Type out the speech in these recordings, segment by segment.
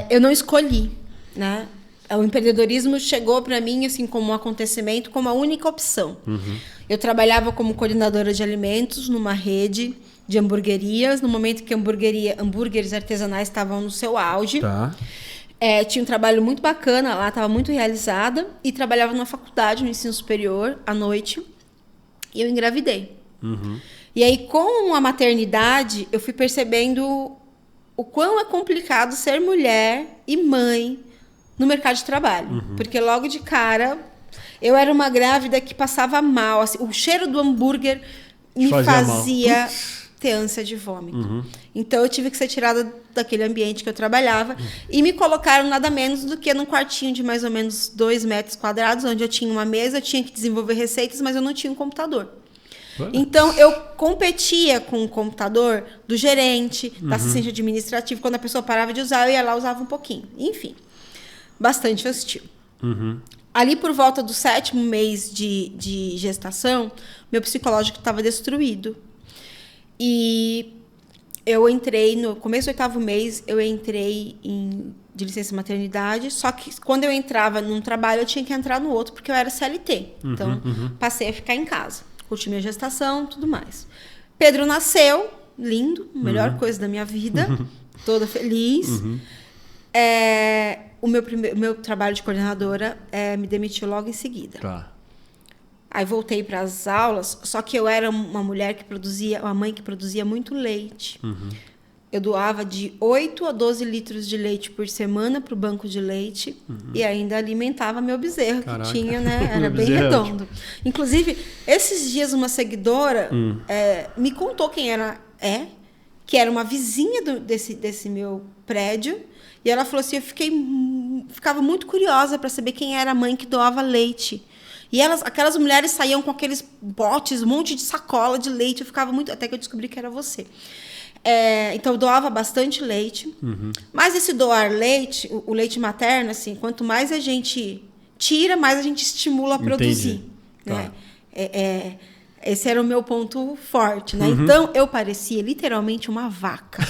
Eu não escolhi, né? O empreendedorismo chegou para mim assim como um acontecimento, como a única opção. Eu trabalhava como coordenadora de alimentos numa rede de hamburguerias, no momento que hambúrgueres artesanais estavam no seu auge. Tá. Tinha um trabalho muito bacana lá, estava muito realizada, e trabalhava numa faculdade, no ensino superior, à noite, e eu engravidei. E aí, com a maternidade, eu fui percebendo o quão é complicado ser mulher e mãe no mercado de trabalho. Porque logo de cara, eu era uma grávida que passava mal. Assim, o cheiro do hambúrguer me fazia ter ânsia de vômito. Então, eu tive que ser tirada daquele ambiente que eu trabalhava e me colocaram nada menos do que num quartinho de mais ou menos 2 metros quadrados, onde eu tinha uma mesa, eu tinha que desenvolver receitas, mas eu não tinha um computador. Então, eu competia com o computador do gerente, da assistente administrativa. Quando a pessoa parava de usar, eu ia lá e usava um pouquinho. Enfim, bastante hostil. Ali, por volta do 7º mês de gestação, meu psicológico estava destruído. E eu entrei, no começo do 8º mês, eu entrei de licença maternidade, só que quando eu entrava num trabalho, eu tinha que entrar no outro, porque eu era CLT. Então, passei a ficar em casa. Curti minha gestação, tudo mais. Pedro nasceu, lindo, melhor coisa da minha vida, toda feliz. O meu trabalho de coordenadora me demitiu logo em seguida. Tá. Aí voltei para as aulas, só que eu era uma mãe que produzia muito leite. Eu doava de 8 a 12 litros de leite por semana para o banco de leite e ainda alimentava meu bezerro, que tinha, né? Era bem redondo. Inclusive, esses dias uma seguidora me contou quem era, que era uma vizinha desse meu prédio, e ela falou assim, ficava muito curiosa para saber quem era a mãe que doava leite. E aquelas mulheres saíam com aqueles botes, um monte de sacola de leite, eu ficava muito... Até que eu descobri que era você. Então, eu doava bastante leite. Mas esse doar leite, o leite materno, assim, quanto mais a gente tira, mais a gente estimula a produzir. Né? Tá. Esse era o meu ponto forte. Né? Então, eu parecia literalmente uma vaca.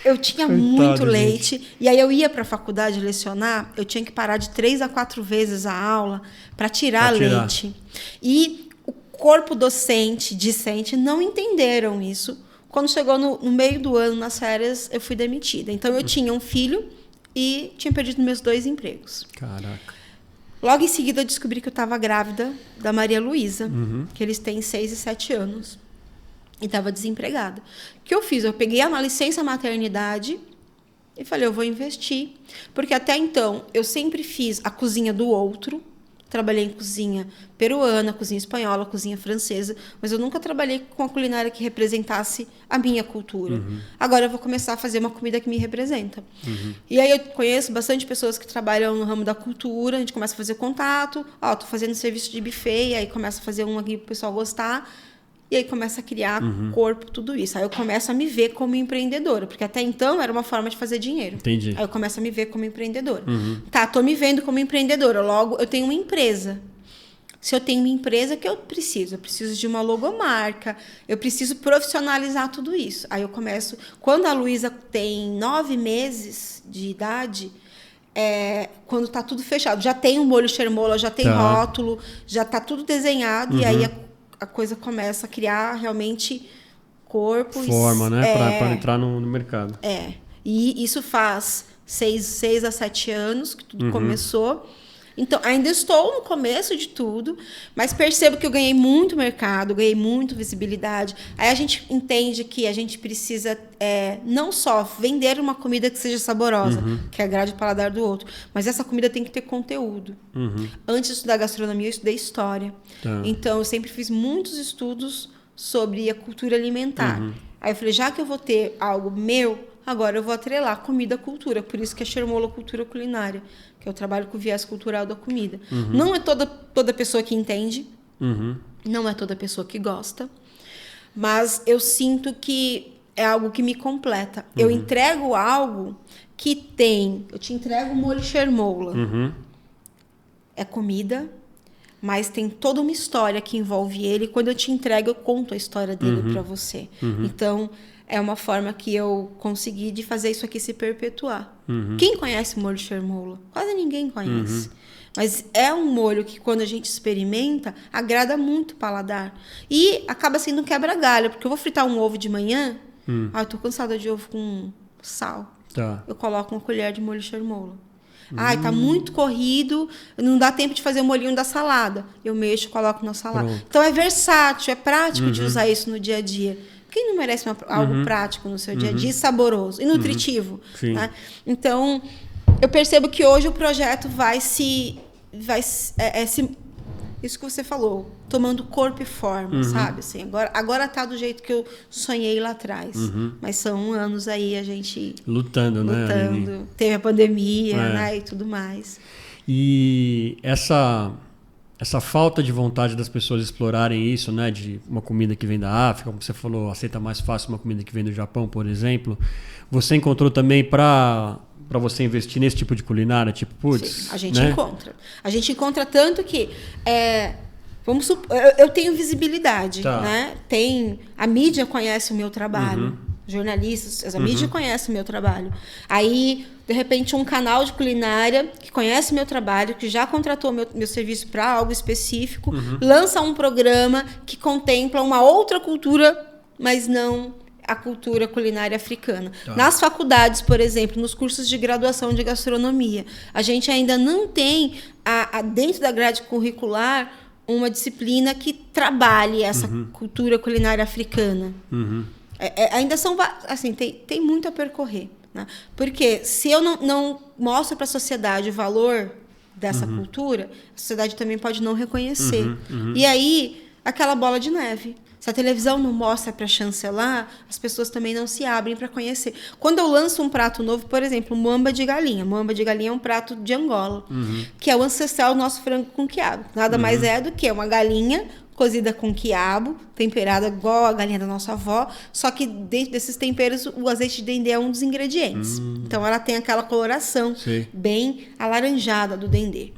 Eu tinha muito leite. E aí, eu ia para a faculdade lecionar, eu tinha que parar de 3 a 4 vezes a aula para tirar leite. E o corpo discente, não entenderam isso. Quando chegou no meio do ano, nas férias, eu fui demitida. Então, eu tinha um filho e tinha perdido meus 2 empregos. Caraca. Logo em seguida, eu descobri que eu estava grávida da Maria Luísa, que eles têm 6 e 7 anos. E estava desempregada. O que eu fiz? Eu peguei uma licença maternidade e falei, eu vou investir. Porque até então, eu sempre fiz a cozinha do outro. Trabalhei em cozinha peruana, cozinha espanhola, cozinha francesa, mas eu nunca trabalhei com a culinária que representasse a minha cultura. Agora eu vou começar a fazer uma comida que me representa. E aí eu conheço bastante pessoas que trabalham no ramo da cultura, a gente começa a fazer contato, tô fazendo serviço de buffet, e aí começa a fazer um aqui para o pessoal gostar, e aí começa a criar corpo, tudo isso. Aí eu começo a me ver como empreendedora, porque até então era uma forma de fazer dinheiro. Entendi. Aí eu começo a me ver como empreendedora. Tô me vendo como empreendedora. Logo, eu tenho uma empresa. Se eu tenho uma empresa, que eu preciso? Eu preciso de uma logomarca, eu preciso profissionalizar tudo isso. Aí eu começo... Quando a Luísa tem 9 meses de idade... quando está tudo fechado, já tem um molho chermola, já tem rótulo, já está tudo desenhado, e aí a coisa começa a criar realmente corpo. Forma, né? Para entrar no mercado. E isso faz 6 a 7 anos que tudo começou. Então, ainda estou no começo de tudo, mas percebo que eu ganhei muito mercado, ganhei muito visibilidade. Aí a gente entende que a gente precisa não só vender uma comida que seja saborosa, que agrade o paladar do outro, mas essa comida tem que ter conteúdo. Antes de estudar gastronomia, eu estudei história. Então, eu sempre fiz muitos estudos sobre a cultura alimentar. Aí eu falei, já que eu vou ter algo meu, agora eu vou atrelar comida à cultura. Por isso que é Chermola Cultura Culinária, que eu trabalho com o viés cultural da comida. Não é toda pessoa que entende, não é toda pessoa que gosta, mas eu sinto que é algo que me completa. Eu entrego algo que tem... Eu te entrego o molho chermoula. É comida, mas tem toda uma história que envolve ele. Quando eu te entrego, eu conto a história dele para você. Então, é uma forma que eu consegui de fazer isso aqui se perpetuar. Quem conhece molho chermoula? Quase ninguém conhece. Mas é um molho que, quando a gente experimenta, agrada muito o paladar. E acaba sendo um quebra-galho, porque eu vou fritar um ovo de manhã, eu tô cansada de ovo com sal. Tá. Eu coloco uma colher de molho chermoula. Tá muito corrido, não dá tempo de fazer o molhinho da salada. Eu mexo, coloco na salada. Pronto. Então é versátil, é prático de usar isso no dia a dia. Quem não merece algo prático no seu dia a dia, saboroso e nutritivo? Né? Então, eu percebo que hoje o projeto vai se isso que você falou, tomando corpo e forma, sabe? Assim, agora tá do jeito que eu sonhei lá atrás. Mas são anos aí a gente lutando, né? Teve a pandemia, né? E tudo mais. E essa falta de vontade das pessoas explorarem isso, né? De uma comida que vem da África, como você falou, aceita mais fácil uma comida que vem do Japão, por exemplo. Você encontrou também para você investir nesse tipo de culinária? Tipo, putz, sim, a gente né? encontra. A gente encontra tanto que... vamos supor, eu tenho visibilidade, né? A mídia conhece o meu trabalho. Jornalistas, a mídia conhece o meu trabalho. Aí, de repente, um canal de culinária que conhece o meu trabalho, que já contratou meu serviço para algo específico, lança um programa que contempla uma outra cultura, mas não a cultura culinária africana. Nas faculdades, por exemplo, nos cursos de graduação de gastronomia, a gente ainda não tem, dentro da grade curricular, uma disciplina que trabalhe essa cultura culinária africana. Ainda são... Assim, tem muito a percorrer. Né? Porque se eu não mostro para a sociedade o valor dessa cultura, a sociedade também pode não reconhecer. E aí, aquela bola de neve. Se a televisão não mostra para chancelar, as pessoas também não se abrem para conhecer. Quando eu lanço um prato novo, por exemplo, muamba de galinha. Muamba de galinha é um prato de Angola, que é o ancestral do nosso frango com quiabo. Nada mais é do que uma galinha cozida com quiabo, temperada igual a galinha da nossa avó, só que dentro desses temperos o azeite de dendê é um dos ingredientes. Então ela tem aquela coloração bem alaranjada do dendê.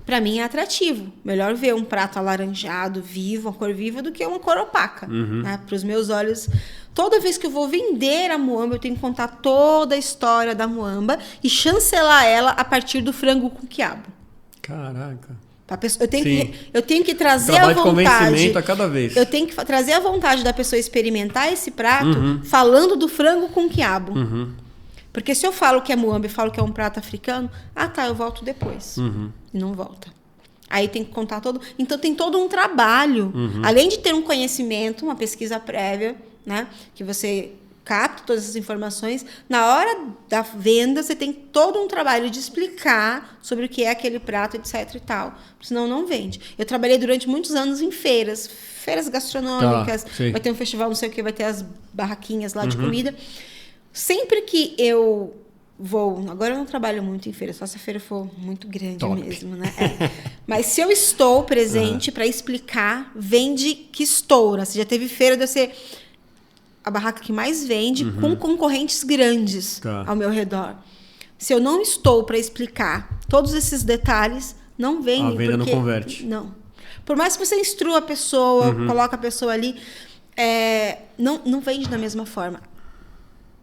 Para mim é atrativo. Melhor ver um prato alaranjado, vivo, uma cor viva, do que uma cor opaca. Né? Para os meus olhos, toda vez que eu vou vender a muamba, eu tenho que contar toda a história da muamba e chancelar ela a partir do frango com quiabo. Caraca. Eu tenho que trazer trabalho a vontade. De convencimento a cada vez. Eu tenho que trazer a vontade da pessoa experimentar esse prato falando do frango com quiabo. Porque se eu falo que é muamba e falo que é um prato africano, eu volto depois. E não volta. Aí tem que contar todo... Então tem todo um trabalho. Além de ter um conhecimento, uma pesquisa prévia, né? Que você capta todas essas informações. Na hora da venda, você tem todo um trabalho de explicar sobre o que é aquele prato, etc e tal. Senão não vende. Eu trabalhei durante muitos anos em feiras gastronômicas. Vai ter um festival, não sei o que, vai ter as barraquinhas lá de comida. Sempre que eu vou... Agora eu não trabalho muito em feira, só se a feira for muito grande mesmo, né? Mas se eu estou presente para explicar, vende que estoura. Você já teve feira de ser a barraca que mais vende, com concorrentes grandes ao meu redor. Se eu não estou para explicar todos esses detalhes, não vende. A venda não converte. Não. Por mais que você instrua a pessoa, coloca a pessoa ali, não vende da mesma forma.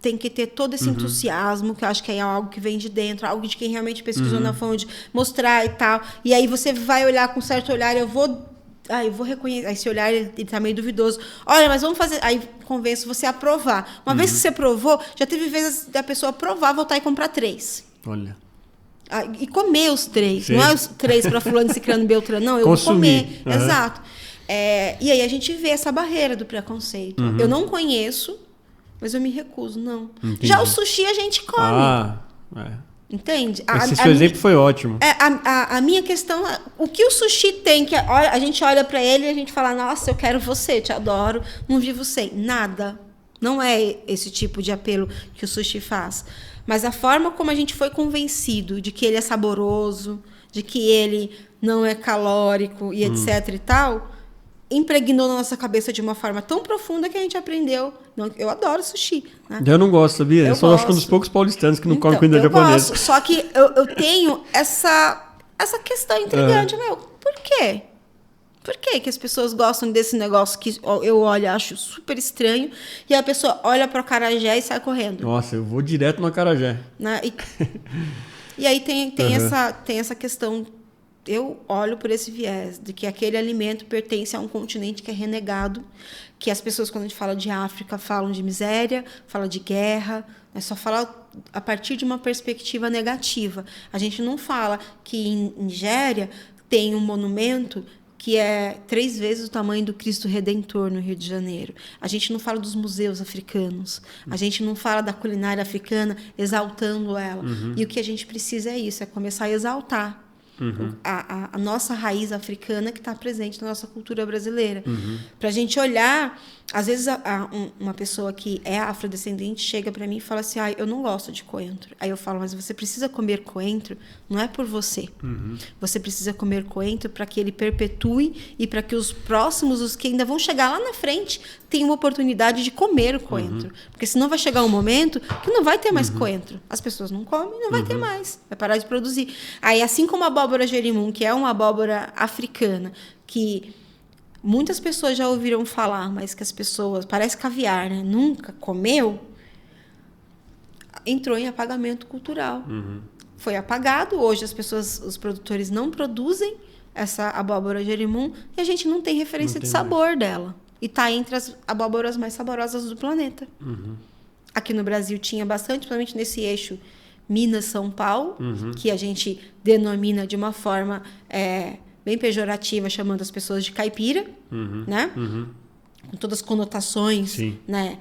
Tem que ter todo esse entusiasmo, que eu acho que é algo que vem de dentro, algo de quem realmente pesquisou na fonte, mostrar e tal. E aí você vai olhar com certo olhar, eu vou reconhecer. Aí esse olhar, ele tá meio duvidoso. Olha, mas vamos fazer... Aí convenço você a provar. Uma vez que você provou, já teve vezes da pessoa provar, voltar e comprar 3. Olha. E comer os 3. Sim. Não é os 3 para fulano, ciclano, beltrano. Não, eu consumir. Vou comer. Exato. E aí a gente vê essa barreira do preconceito. Eu não conheço, mas eu me recuso, não. Entendi. Já o sushi a gente come. Entende? Esse seu exemplo foi ótimo. A minha questão é, o que o sushi tem, que a gente olha para ele e a gente fala, nossa, eu quero você, te adoro, não vivo sem. Nada. Não é esse tipo de apelo que o sushi faz. Mas a forma como a gente foi convencido de que ele é saboroso, de que ele não é calórico e etc e tal, impregnou na nossa cabeça de uma forma tão profunda que a gente aprendeu. Eu adoro sushi. Né? Eu não gosto, sabia? Eu sou acho que um dos poucos paulistanos que não come comida japonesa. Gosto, só que eu tenho essa questão intrigante. Por quê? Por que que as pessoas gostam desse negócio que eu olho e acho super estranho, e a pessoa olha para o acarajé e sai correndo? Nossa, eu vou direto no acarajé. Né? E aí tem essa questão, eu olho por esse viés, de que aquele alimento pertence a um continente que é renegado, que as pessoas, quando a gente fala de África, falam de miséria, falam de guerra, mas só fala a partir de uma perspectiva negativa. A gente não fala que em Nigéria tem um monumento que é 3 vezes o tamanho do Cristo Redentor no Rio de Janeiro. A gente não fala dos museus africanos. A gente não fala da culinária africana exaltando ela. E o que a gente precisa é isso, é começar a exaltar a nossa raiz africana que está presente na nossa cultura brasileira. Para a gente olhar, às vezes uma pessoa que é afrodescendente chega para mim e fala assim, eu não gosto de coentro. Aí eu falo, mas você precisa comer coentro, não é por você. Você precisa comer coentro para que ele perpetue e para que os próximos, os que ainda vão chegar lá na frente, tenham uma oportunidade de comer o coentro. Porque senão vai chegar um momento que não vai ter mais coentro. As pessoas não comem, não vai ter mais. Vai parar de produzir. Aí, assim como a abóbora jerimum, que é uma abóbora africana, que muitas pessoas já ouviram falar, mas que as pessoas, parece caviar, né? Nunca comeu, entrou em apagamento cultural. Foi apagado, hoje os produtores não produzem essa abóbora jerimum e a gente não tem referência de sabor dela. E está entre as abóboras mais saborosas do planeta. Aqui no Brasil tinha bastante, principalmente nesse eixo Minas-São Paulo, que a gente denomina de uma forma bem pejorativa, chamando as pessoas de caipira, né? Com todas as conotações, né?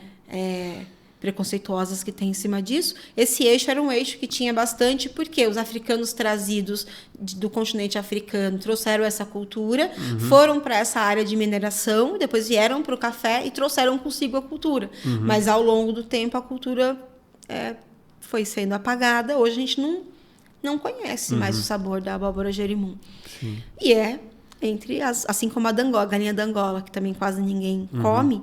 Preconceituosas que tem em cima disso. Esse eixo era um eixo que tinha bastante, porque os africanos trazidos do continente africano trouxeram essa cultura, foram para essa área de mineração, depois vieram para o café e trouxeram consigo a cultura. Mas ao longo do tempo a cultura foi sendo apagada. Hoje a gente não conhece mais o sabor da abóbora jerimum. E assim como a galinha da Angola, que também quase ninguém come,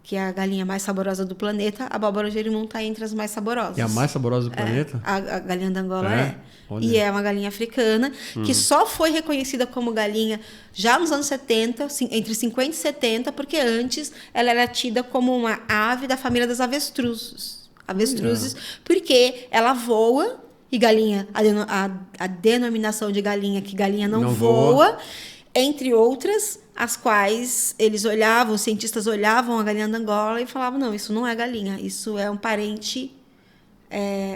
que é a galinha mais saborosa do planeta, a abóbora jerimum está entre as mais saborosas. É a mais saborosa do planeta? A galinha da Angola E é uma galinha africana que só foi reconhecida como galinha já nos anos 70, entre 50 e 70, porque antes ela era tida como uma ave da família das avestruzes. Porque ela voa, e galinha, a denominação de galinha, que galinha não voa, entre outras, as quais os cientistas olhavam a galinha da Angola e falavam, não, isso não é galinha, isso é um parente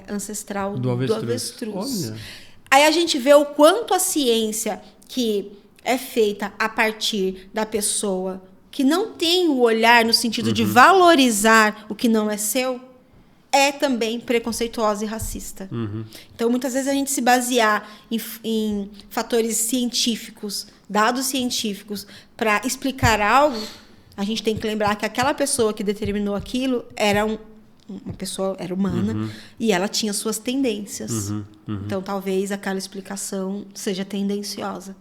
ancestral do avestruz. Aí a gente vê o quanto a ciência que é feita a partir da pessoa que não tem o olhar no sentido de valorizar o que não é seu, é também preconceituosa e racista. Então, muitas vezes, a gente se basear em fatores científicos, dados científicos, para explicar algo, a gente tem que lembrar que aquela pessoa que determinou aquilo era uma pessoa, era humana, e ela tinha suas tendências. Então, talvez aquela explicação seja tendenciosa.